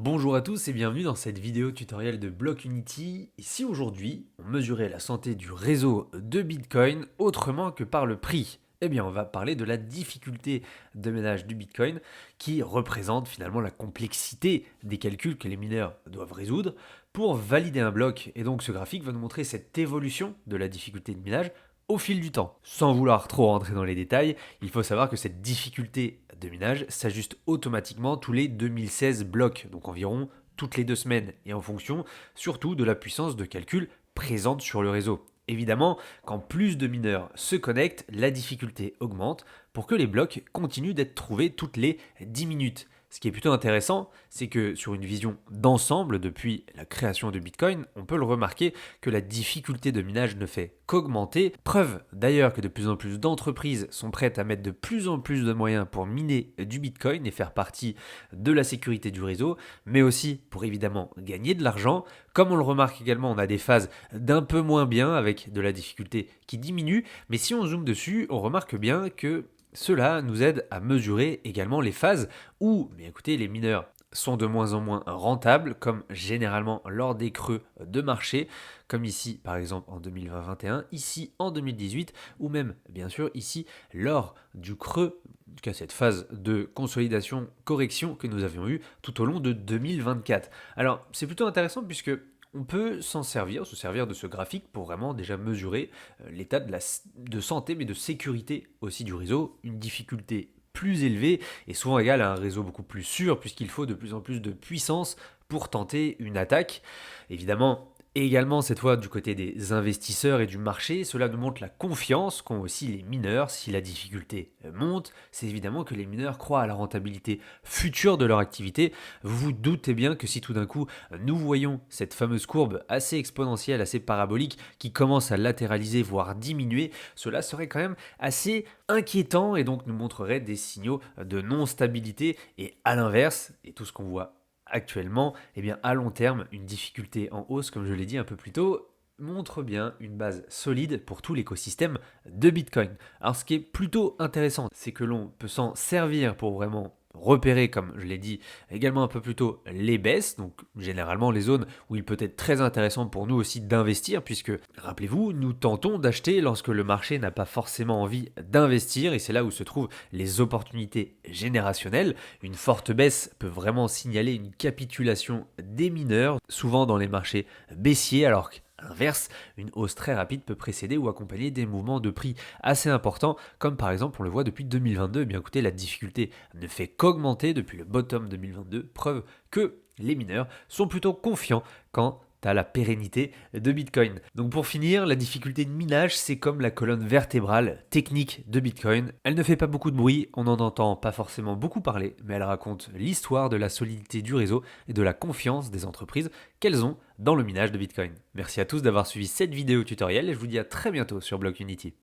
Bonjour à tous et bienvenue dans cette vidéo tutoriel de Block-Unity. Et si aujourd'hui on mesurait la santé du réseau de Bitcoin autrement que par le prix, eh bien on va parler de la difficulté de ménage du Bitcoin qui représente finalement la complexité des calculs que les mineurs doivent résoudre pour valider un bloc. Et donc ce graphique va nous montrer cette évolution de la difficulté de minage au fil du temps. Sans vouloir trop rentrer dans les détails, il faut savoir que cette difficulté de minage s'ajuste automatiquement tous les 2016 blocs, donc environ toutes les 2 semaines, et en fonction surtout de la puissance de calcul présente sur le réseau. Évidemment, quand plus de mineurs se connectent, la difficulté augmente pour que les blocs continuent d'être trouvés toutes les 10 minutes. Ce qui est plutôt intéressant, c'est que sur une vision d'ensemble depuis la création de Bitcoin, on peut le remarquer que la difficulté de minage ne fait qu'augmenter. Preuve d'ailleurs que de plus en plus d'entreprises sont prêtes à mettre de plus en plus de moyens pour miner du Bitcoin et faire partie de la sécurité du réseau, mais aussi pour évidemment gagner de l'argent. Comme on le remarque également, on a des phases d'un peu moins bien avec de la difficulté qui diminue, mais si on zoome dessus, on remarque bien que cela nous aide à mesurer également les phases où, mais écoutez, les mineurs sont de moins en moins rentables, comme généralement lors des creux de marché, comme ici par exemple en 2021, ici en 2018, ou même bien sûr ici lors du creux, en tout cas cette phase de consolidation, correction que nous avions eu tout au long de 2024. Alors c'est plutôt intéressant puisque on peut se servir de ce graphique pour vraiment déjà mesurer l'état de santé, mais de sécurité aussi du réseau. Une difficulté plus élevée est souvent égale à un réseau beaucoup plus sûr, puisqu'il faut de plus en plus de puissance pour tenter une attaque. Évidemment, et également cette fois du côté des investisseurs et du marché, cela nous montre la confiance qu'ont aussi les mineurs. Si la difficulté monte, c'est évidemment que les mineurs croient à la rentabilité future de leur activité. Vous vous doutez bien que si tout d'un coup nous voyons cette fameuse courbe assez exponentielle, assez parabolique, qui commence à latéraliser, voire diminuer, cela serait quand même assez inquiétant et donc nous montrerait des signaux de non-stabilité. Et à l'inverse, et tout ce qu'on voit actuellement, eh bien à long terme, une difficulté en hausse, comme je l'ai dit un peu plus tôt, montre bien une base solide pour tout l'écosystème de Bitcoin. Alors ce qui est plutôt intéressant, c'est que l'on peut s'en servir pour vraiment repérer, comme je l'ai dit également un peu plus tôt, les baisses, donc généralement les zones où il peut être très intéressant pour nous aussi d'investir, puisque rappelez-vous, nous tentons d'acheter lorsque le marché n'a pas forcément envie d'investir, et c'est là où se trouvent les opportunités générationnelles. Une forte baisse peut vraiment signaler une capitulation des mineurs, souvent dans les marchés baissiers, alors que à l'inverse, une hausse très rapide peut précéder ou accompagner des mouvements de prix assez importants, comme par exemple on le voit depuis 2022. Eh bien écoutez, la difficulté ne fait qu'augmenter depuis le bottom 2022, preuve que les mineurs sont plutôt confiants quant à la pérennité de Bitcoin. Donc pour finir, la difficulté de minage, c'est comme la colonne vertébrale technique de Bitcoin. Elle ne fait pas beaucoup de bruit, on n'en entend pas forcément beaucoup parler, mais elle raconte l'histoire de la solidité du réseau et de la confiance des entreprises qu'elles ont dans le minage de Bitcoin. Merci à tous d'avoir suivi cette vidéo tutoriel et je vous dis à très bientôt sur Block Unity.